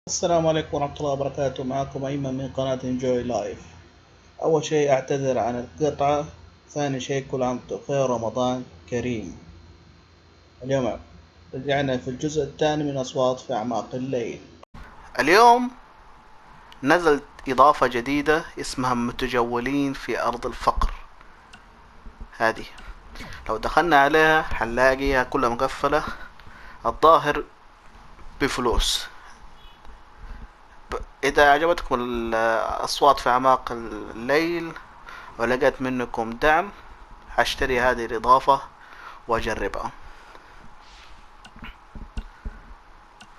السلام عليكم ورحمة الله وبركاته. معكم أيمن من قناة انجوي لايف. أول شيء أعتذر عن القطعة. ثاني شيء كل عام وأنتم بخير، رمضان كريم. اليوم رجعنا في الجزء الثاني من أصوات في أعماق الليل. اليوم نزلت اضافة جديدة اسمها متجولين في ارض الفقر. هذه لو دخلنا عليها حنلاقيها كلها مقفلة، الظاهر بفلوس. اذا عجبتكم الاصوات في اعماق الليل ولقيت منكم دعم، هشتري هذه الاضافة واجربها.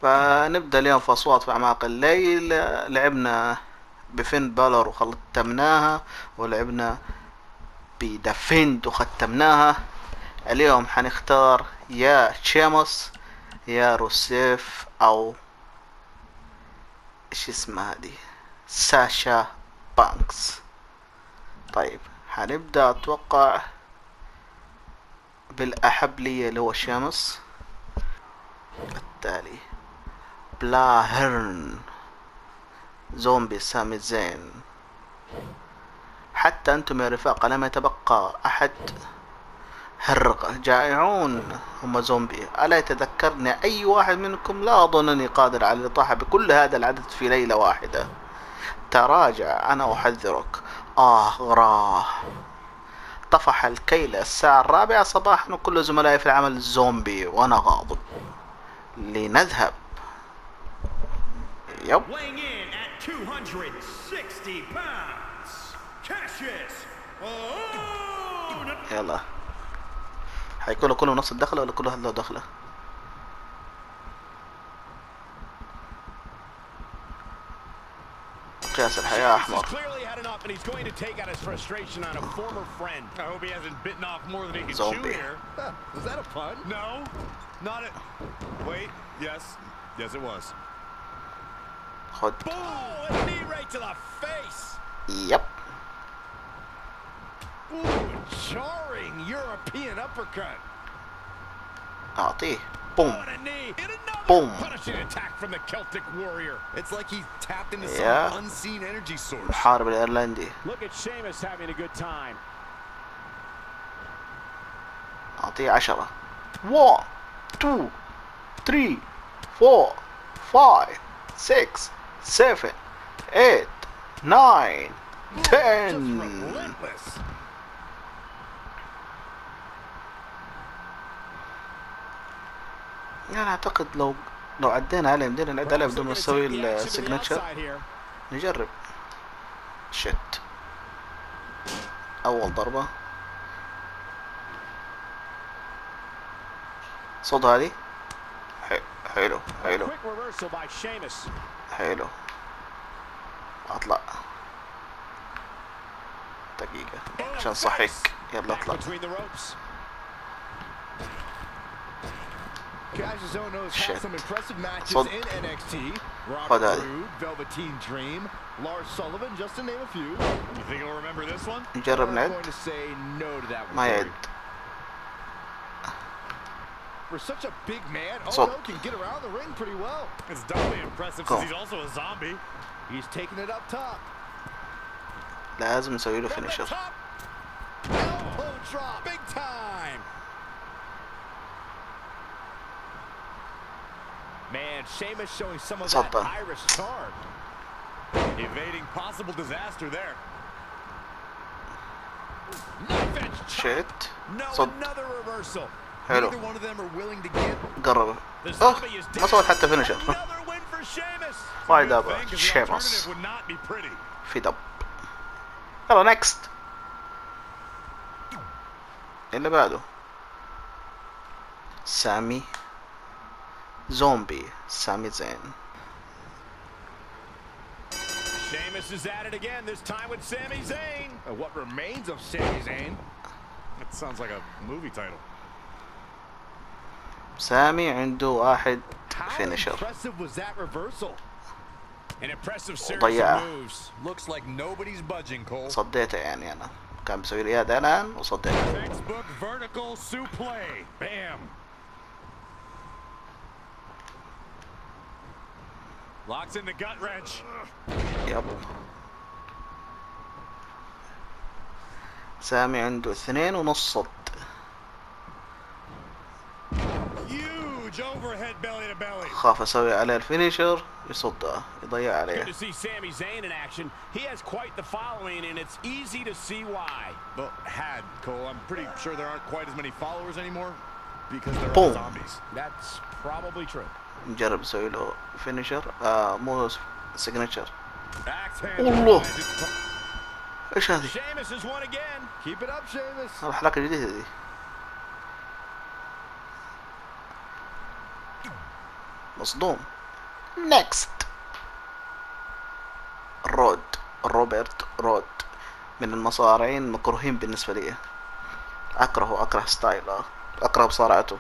فنبدأ اليوم في أصوات في أعماق الليل. لعبنا بفين بالر وختمناها، ولعبنا بدفند وختمناها. اليوم حنختار يا شيموس يا روسيف أو إيش اسمها هذه، ساشا بانكس. طيب حنبدأ أتوقع بالأحب لي اللي هو شيموس، التالي بلاهرن زومبي سامي زين. حتى انتم يا رفاق لم يتبقى احد، هرقة جائعون هم زومبي. الا يتذكرني اي واحد منكم؟ لا اظنني قادر على الاطاحة بكل هذا العدد في ليلة واحدة. تراجع، انا احذرك. غراه. طفح الكيل الساعة 4 صباحا وكل زملائي في العمل زومبي وانا غاضب. لنذهب. يب. 260 pounds. Cassius. يلا، حيكونوا كلهم نفس الدخلة ولا كل واحد له دخلة؟ قياس الحياة أحمر. زومبي. Was that a pun? No, not it. Wait, yes, it was. خد. Oh, a knee right to the face. يب. Ooh, jarring European uppercut. أعطيه. بوم. Oh, and a knee. And another Boom. punishing attack from the Celtic warrior. It's like he tapped into Yeah. some unseen energy source. محارب الإيرلندي. Look at Sheamus having a good time. أعطيه 10. 1 2 3 4 5 6 7 8 9 Just 10. relentless. يعني أعتقد لو عدينا عليه بدنا نعد عليه بدون ما نسوي السيجنتشر. نجرب. شت. أول ضربة. صد هذه. حلو حلو حلو. اطلع دقيقة عشان صحيك. يلا اطلع. شت. صد. خد هذه. نجرب نعد. ما يعد. For such a big man, صد. can get around the ring pretty well. It's doubly impressive since he's also a zombie. He's taking it up top. لازم نسوي له فينيشر. Elbow drop, big time. Man, Sheamus showing some of that Irish charm. Evading possible disaster there. شت. No, صد. another reversal. حلو. Neither one of them are willing to give. قرب. ما سويت حتى فينيشر. وايد دابا شيموس في دب. يلا نكست. اللي بعده سامي زومبي سامي زين. Sheamus is at it again, this time with Sami Zayn. What remains of Sami Zayn? That sounds like a movie title. سامي عنده واحد فينيشر. وضيعه. صديته يعني انا كان بسوي لي هذا الان وصديته. Locks in the gut wrench. يب. سامي عنده 2.5 صد. Huge overhead belly to belly. خاف اسوي عليه الفينيشر يصدها يضيع عليه. Good to see Sami Zayn in action. He has quite the following, and it's easy to see why. Well, Cole. I'm pretty sure there aren't quite as many followers anymore because they're all Boom. zombies. That's probably true. نجرب نسوي له فينيشر مو سيجنتشر. Axe hand. والله ايش هذه؟ Sheamus has won again. Keep it up, Sheamus. الحلقة الجديدة دي. مصدوم. نيكست. روبرت رود من المصارعين المكروهين بالنسبة لي. أكره ستايله، أكره مصارعته.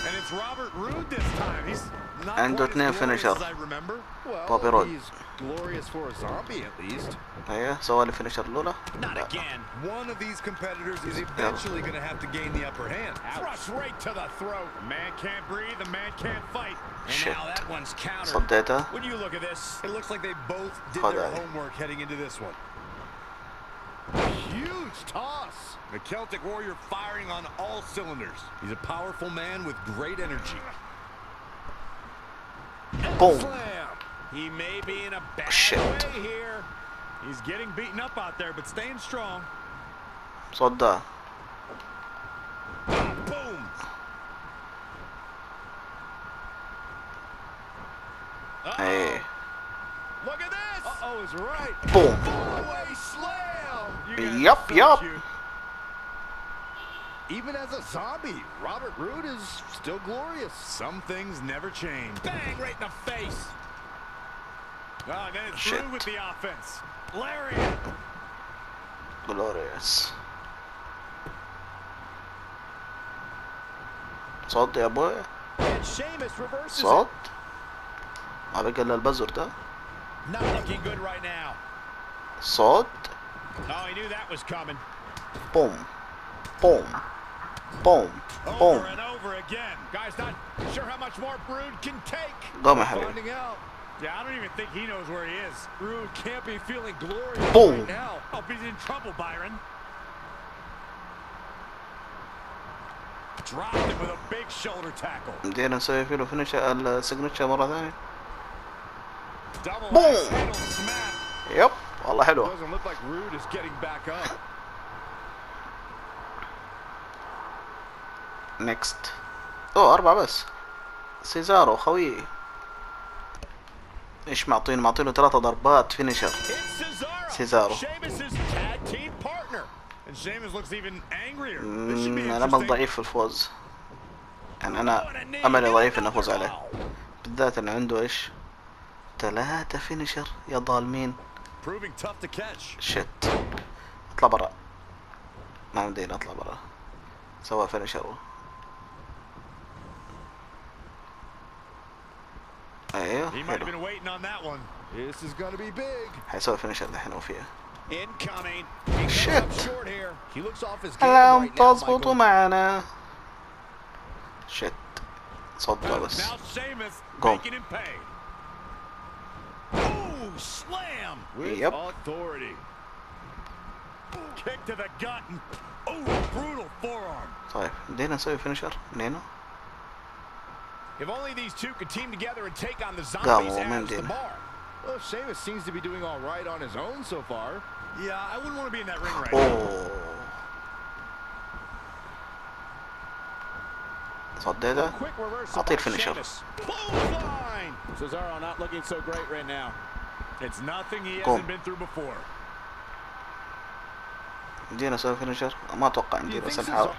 And it's Robert Roode this time. He's not عنده quite 2 as glorious فينيشر. as I remember. بوبي Well, رود. he's glorious for a zombie at least. ايه سوى لي فينيشر الأولى. Not again. One of these competitors is eventually going to have to gain the upper hand. Thrust right to the throat. The man can't breathe, the man can't fight. And Shit. now that one's countered. صديته. When you look at this, It looks like they both did Hold their on. homework heading into this one. Huge toss. The Celtic Warrior firing on all cylinders. He's a powerful man with great energy. Boom. slam. He may be in a bad Shit. way here. He's getting beaten up out there, but staying strong. صدها. Boom. ايه. Look at this. Uh-oh is right. بوم. Away slam. You guys are Yup, so yup. cute. Even as a zombie, Robert Roode is still glorious. Some things never change. Bang right in the face. Oh, and then it's Shit. Roode with the offense. Lariat. glorious. صد يا ابوي. And Sheamus reverses صد. it. ما بقى الا البزر ده. Not looking good right now. صد. Oh, he knew that was coming. بوم. بوم. بوم. بوم. Over and over again. Guy's not sure how much more Roode can take. قام يا حبيبي. Finding out. Yeah, I don't even think he knows where he is. Roode can't be feeling glorious Boom. right now. Oh, he's in trouble, Byron. Dropped him with a big shoulder tackle. بدينا نسوي فيه فينيشر السيجنتشر مرة ثانية. Double Boom. axe handle smack. يب والله حلوة. Doesn't look like Roode is getting back up. نيكست. اوه 4 بس. سيزارو خوي. ايش معطينه 3 ضربات فينيشر. It's Cesaro. Cesaro. Sheamus' tag team partner. And Sheamus looks even angrier. This should be انا امل interesting. ضعيف في الفوز. يعني انا املي ضعيف اني افوز عليه. بالذات انه عنده ايش 3 فينيشر يا ظالمين. Proving tough to catch. شت. اطلع برا. ما مدينا اطلع برا. سوى فينيشر. ايوه He might have حلو. been waiting on that one. This is going to be big. حيسوي فينيشر دحين وفيها. Incoming. He goes Shit. up short here. He looks off his game ألم right now, تضبط Michael. معنا. شت. صدها Now بس. Sheamus Go. making him pay. Ooh, slam. With Yep. authority. Kick to the gut. And, oh, brutal forearm. طيب بدينا نسوي فينيشر منينه. If only these two could team together and take on the قاموا zombies ومن as the دينا. bar. Well, Sheamus seems to be doing all right on his own so far. Yeah, I wouldn't want to be in that ring right now. اوه. صديته. Quick reversal أعطيه by الفينيشر. Sheamus. Clothesline. Cesaro not looking so great right now. It's nothing he Boom. hasn't been through before. بدينا نسوي فينيشر. ما اتوقع عندي بس نحاول.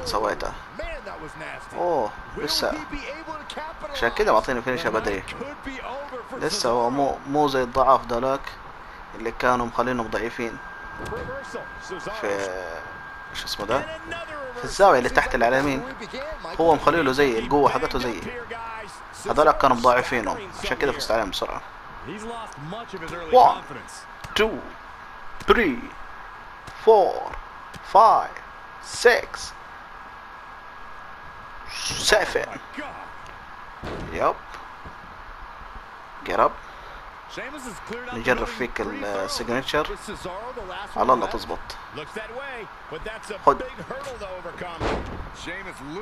سويته. Man, that was nasty. اوه Will لسه. he be able to capitalize? عشان كذا معطيني فينيشر The بدري. night could be over for لسه هو Cesaro. مو زي الضعاف دولاك اللي كانوا مخلينهم ضعيفين Reversal. Cesaro. في ايش اسمه ده And another في reversal. الزاوية اللي تحت اللي على اليمين. هو مخليله زي القوة حقته زي هذول كانوا مضاعفينه عشان كذا فزت عليهم بسرعة. He's lost much of his early 1 confidence. 2 3 4 5 6 7 God. يب جرب نجرب فيك السيجنتشر على الله تزبط. خد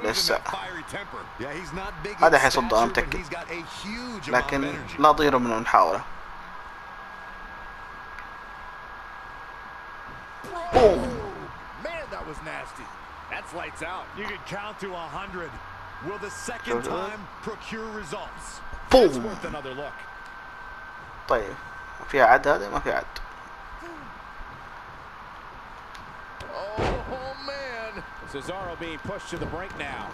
لسه هذا حيصد انا متأكد، لكن لا ضيره من نحاوله. بوم. That's lights out. You can count to 100. Will the second time procure results? It's worth another look. طيب في عد هذا ما في عد. Oh man. Cesaro being pushed to the brink now.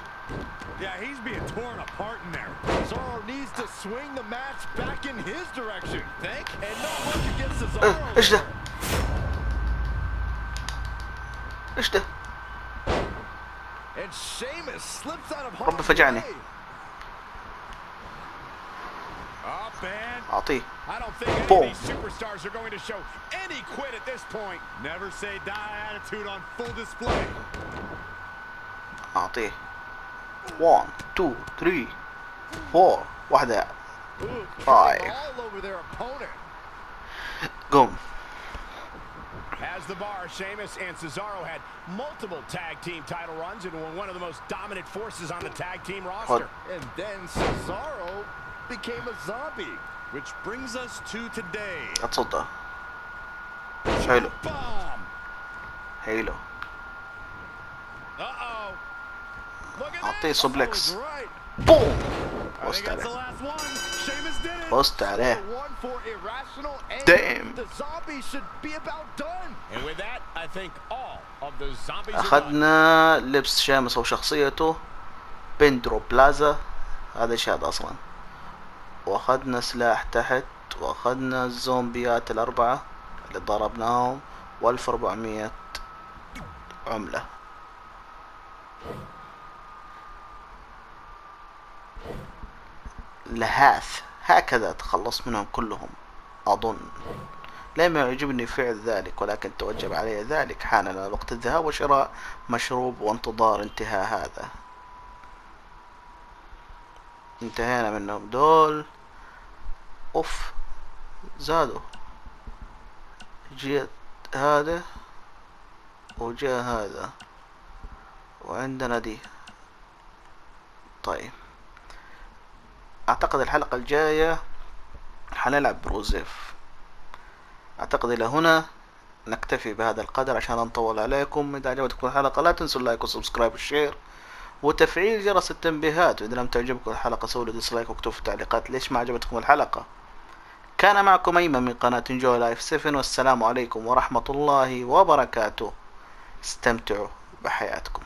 Yeah, he's being torn apart in there. Cesaro needs to swing the match back in his direction. Think? And no look against Cesaro. ايش ده؟ ايش ده؟ And Sheamus slips out of رب فجعني. أعطيه. I don't think any of these superstars are going to show any quit at this point. Never say die attitude on full display. أعطيه. 1 2 3 4 واحدة 5. قوم. As the bar, Sheamus and Cesaro had multiple tag team title runs and were one of the most dominant forces on the tag team roster. And then Cesaro became a zombie, which brings us to today. أتصدى. حلو. حلو. أعطيه سوبلكس. بوم. فزت عليه. فزت عليه. دايم. أخذنا لبس شامس أو شخصيته بندرو بلازا، هذا شاد أصلا، وأخذنا سلاح تحت، وأخذنا الزومبيات الأربعة اللي ضربناهم و1400 عملة. لهاث هكذا تخلص منهم كلهم أظن. لم يعجبني فعل ذلك، ولكن توجب علي ذلك. حان لنا وقت الذهاب وشراء مشروب وانتظار انتهاء هذا. انتهينا منهم دول. اوف زادوا. جيت هذا وجاء هذا وعندنا دي. طيب اعتقد الحلقة الجاية حنلعب بروزيف. اعتقد الى هنا نكتفي بهذا القدر عشان نطول عليكم. اذا عجبتكم الحلقة لا تنسوا اللايك والسبسكرايب والشير وتفعيل جرس التنبيهات. واذا لم تعجبكم الحلقة سووا لي ديسلايك واكتبوا في التعليقات ليش ما عجبتكم الحلقة. كان معكم أيمن من قناة انجوي لايف 7، والسلام عليكم ورحمة الله وبركاته. استمتعوا بحياتكم.